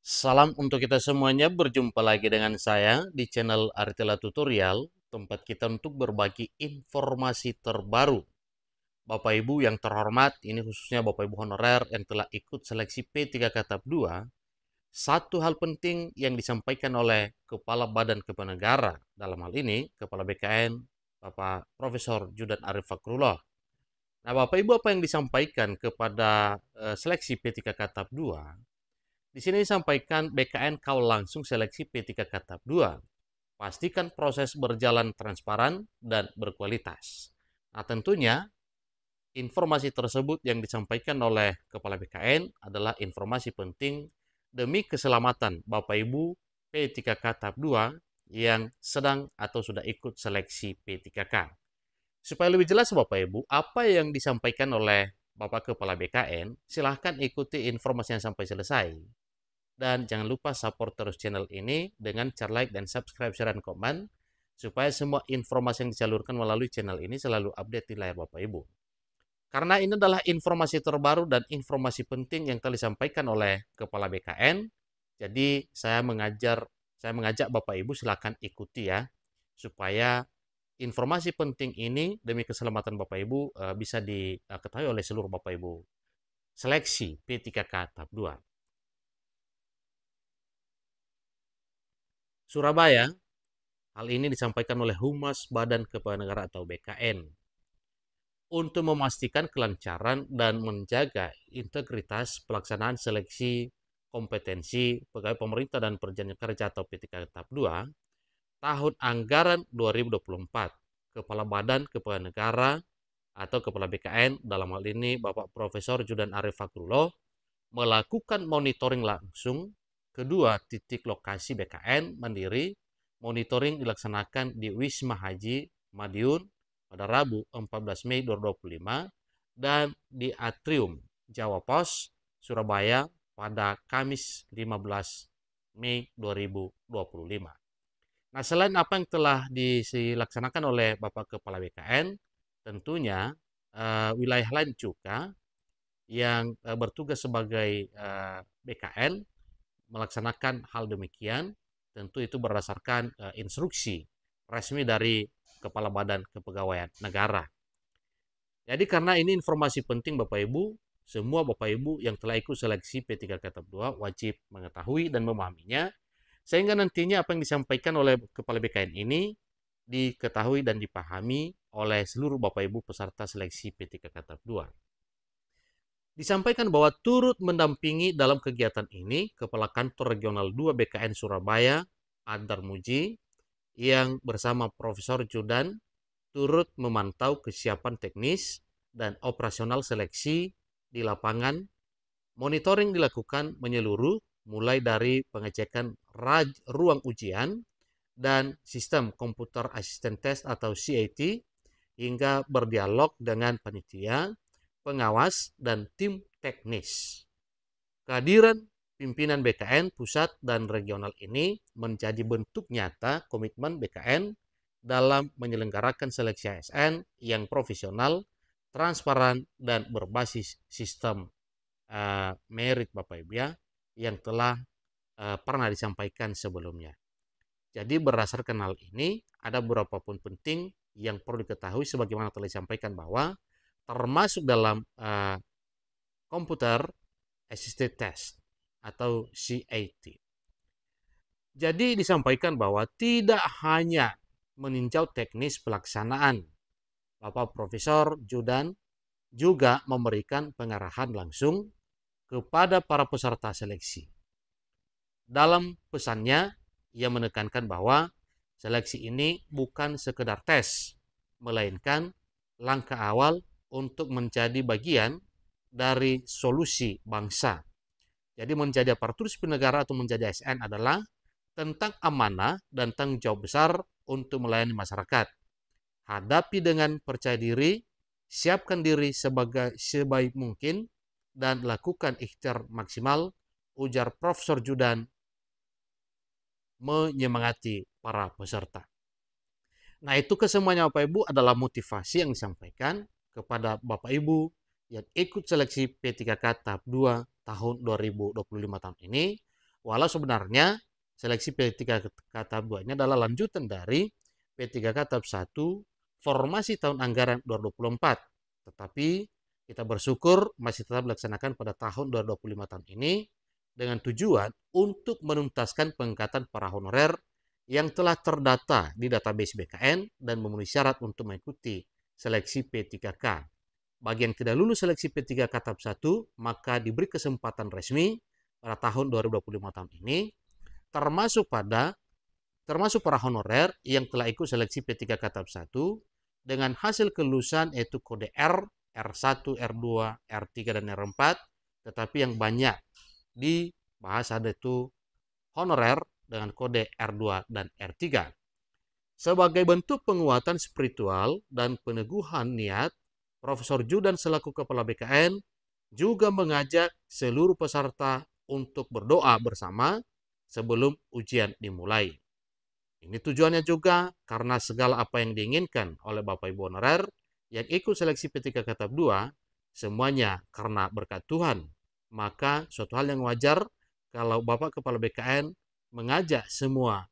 Salam untuk kita semuanya, berjumpa lagi dengan saya di channel Artela Tutorial, tempat kita untuk berbagi informasi terbaru. Bapak Ibu yang terhormat, ini khususnya Bapak Ibu honorer yang telah ikut seleksi P3K tahap 2, satu hal penting yang disampaikan oleh Kepala Badan Kepegawaian Negara, dalam hal ini Kepala BKN, Bapak Profesor Judan Arif Fakrullah. Nah, Bapak Ibu, apa yang disampaikan kepada seleksi P3K tahap 2? Di sini disampaikan BKN kau langsung seleksi P3K tahap 2. Pastikan proses berjalan transparan dan berkualitas. Nah, tentunya informasi tersebut yang disampaikan oleh Kepala BKN adalah informasi penting demi keselamatan Bapak Ibu P3K tahap 2 yang sedang atau sudah ikut seleksi P3K. Supaya lebih jelas Bapak Ibu, apa yang disampaikan oleh Bapak Kepala BKN, silahkan ikuti informasinya sampai selesai. Dan jangan lupa support terus channel ini dengan cara like dan subscribe, share, dan komen, supaya semua informasi yang disalurkan melalui channel ini selalu update di layar Bapak Ibu. Karena ini adalah informasi terbaru dan informasi penting yang telah disampaikan oleh Kepala BKN, jadi saya mengajak Bapak Ibu silakan ikuti ya, supaya informasi penting ini demi keselamatan Bapak Ibu bisa diketahui oleh seluruh Bapak Ibu. Seleksi P3K tahap 2. Surabaya. Hal ini disampaikan oleh Humas Badan Kepegawaian Negara atau BKN untuk memastikan kelancaran dan menjaga integritas pelaksanaan seleksi kompetensi pegawai pemerintah dan perjanjian kerja atau P3K tahap 2 tahun anggaran 2024. Kepala Badan Kepegawaian Negara atau Kepala BKN dalam hal ini Bapak Profesor Judan Arif Fakrullah melakukan monitoring langsung kedua titik lokasi BKN Mandiri. Monitoring dilaksanakan di Wisma Haji Madiun pada Rabu 14 Mei 2025 dan di Atrium Jawa Pos Surabaya pada Kamis 15 Mei 2025. Nah, selain apa yang telah dilaksanakan oleh Bapak Kepala BKN, tentunya wilayah lain juga yang bertugas sebagai BKN melaksanakan hal demikian, tentu itu berdasarkan instruksi resmi dari Kepala Badan Kepegawaian Negara. Jadi karena ini informasi penting Bapak Ibu, semua Bapak Ibu yang telah ikut seleksi P3K tahap 2 wajib mengetahui dan memahaminya, sehingga nantinya apa yang disampaikan oleh Kepala BKN ini diketahui dan dipahami oleh seluruh Bapak Ibu peserta seleksi P3K tahap 2. Disampaikan bahwa turut mendampingi dalam kegiatan ini Kepala Kantor Regional 2 BKN Surabaya, Adar Muji, yang bersama Profesor Judan turut memantau kesiapan teknis dan operasional seleksi di lapangan. Monitoring dilakukan menyeluruh mulai dari pengecekan ruang ujian dan sistem komputer asisten tes atau CAT hingga berdialog dengan panitia, pengawas, dan tim teknis. Kehadiran pimpinan BKN pusat dan regional ini menjadi bentuk nyata komitmen BKN dalam menyelenggarakan seleksi ASN yang profesional, transparan, dan berbasis sistem merit Bapak Ibu ya, yang telah pernah disampaikan sebelumnya. Jadi berdasarkan hal ini, ada beberapa poin penting yang perlu diketahui sebagaimana telah disampaikan bahwa termasuk dalam komputer assisted test atau CAT. Jadi disampaikan bahwa tidak hanya meninjau teknis pelaksanaan, Bapak Profesor Judan juga memberikan pengarahan langsung kepada para peserta seleksi. Dalam pesannya, ia menekankan bahwa seleksi ini bukan sekedar tes, melainkan langkah awal untuk menjadi bagian dari solusi bangsa. Jadi menjadi aparatur sipil negara atau menjadi ASN adalah tentang amanah dan tanggung jawab besar untuk melayani masyarakat. Hadapi dengan percaya diri, siapkan diri sebaik mungkin, dan lakukan ikhtiar maksimal, ujar Profesor Judan menyemangati para peserta. Nah, itu kesemuanya Bapak Ibu adalah motivasi yang disampaikan kepada Bapak Ibu yang ikut seleksi P3K tahap 2 tahun 2025 tahun ini Walau sebenarnya seleksi P3K tahap 2 ini adalah lanjutan dari P3K tahap 1 formasi tahun anggaran 2024. Tetapi kita bersyukur masih tetap dilaksanakan pada tahun 2025 tahun ini dengan tujuan untuk menuntaskan pengangkatan para honorer yang telah terdata di database BKN dan memenuhi syarat untuk mengikuti seleksi P3K. Bagi yang tidak lulus seleksi P3K tahap 1, maka diberi kesempatan resmi pada tahun 2025 tahun ini, termasuk para honorer yang telah ikut seleksi P3K tahap 1 dengan hasil kelulusan yaitu kode R, R1, R2, R3, dan R4, tetapi yang banyak dibahas ada itu honorer dengan kode R2 dan R3. Sebagai bentuk penguatan spiritual dan peneguhan niat, Profesor Judan selaku Kepala BKN juga mengajak seluruh peserta untuk berdoa bersama sebelum ujian dimulai. Ini tujuannya juga karena segala apa yang diinginkan oleh Bapak Ibu honorer yang ikut seleksi P3K tahap 2, semuanya karena berkat Tuhan. Maka suatu hal yang wajar kalau Bapak Kepala BKN mengajak semua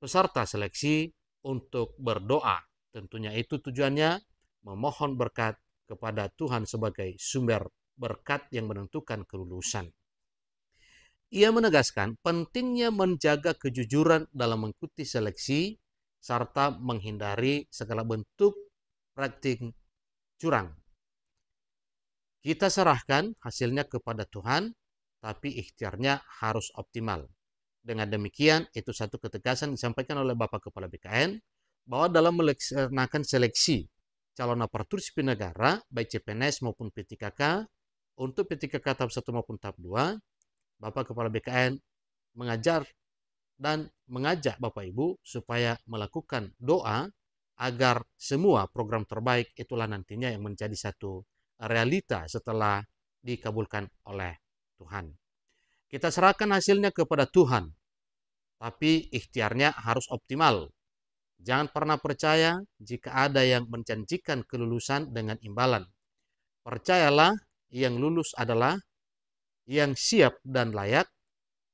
peserta seleksi untuk berdoa. Tentunya itu tujuannya memohon berkat kepada Tuhan sebagai sumber berkat yang menentukan kelulusan. Ia menegaskan pentingnya menjaga kejujuran dalam mengikuti seleksi serta menghindari segala bentuk praktik curang. Kita serahkan hasilnya kepada Tuhan, tapi ikhtiarnya harus optimal. Dengan demikian, itu satu ketegasan disampaikan oleh Bapak Kepala BKN bahwa dalam melaksanakan seleksi calon aparatur sipil negara, baik CPNS maupun P3K, untuk P3K tahap 1 maupun tahap 2, Bapak Kepala BKN mengajar dan mengajak Bapak Ibu supaya melakukan doa agar semua program terbaik itulah nantinya yang menjadi satu realita setelah dikabulkan oleh Tuhan. Kita serahkan hasilnya kepada Tuhan, tapi ikhtiarnya harus optimal. Jangan pernah percaya jika ada yang menjanjikan kelulusan dengan imbalan. Percayalah, yang lulus adalah yang siap dan layak.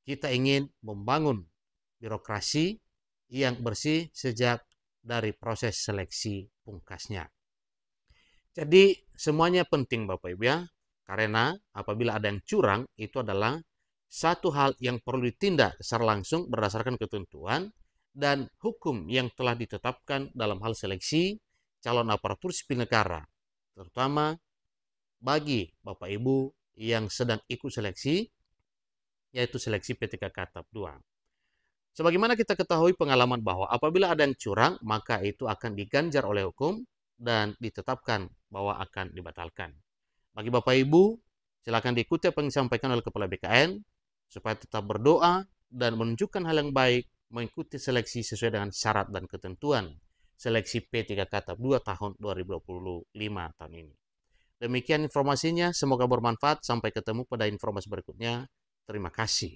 Kita ingin membangun birokrasi yang bersih sejak dari proses seleksi pungkasnya. Jadi semuanya penting Bapak Ibu ya, karena apabila ada yang curang itu adalah satu hal yang perlu ditindak secara langsung berdasarkan ketentuan dan hukum yang telah ditetapkan dalam hal seleksi calon aparatur sipil negara, terutama bagi Bapak Ibu yang sedang ikut seleksi, yaitu seleksi P3K tahap 2. Sebagaimana kita ketahui pengalaman bahwa apabila ada yang curang, maka itu akan diganjar oleh hukum dan ditetapkan bahwa akan dibatalkan. Bagi Bapak Ibu, silakan diikuti apa yang disampaikan oleh Kepala BKN, supaya tetap berdoa dan menunjukkan hal yang baik, mengikuti seleksi sesuai dengan syarat dan ketentuan seleksi P3K tahap 2 tahun 2025 tahun ini. Demikian informasinya, semoga bermanfaat. Sampai ketemu pada informasi berikutnya. Terima kasih.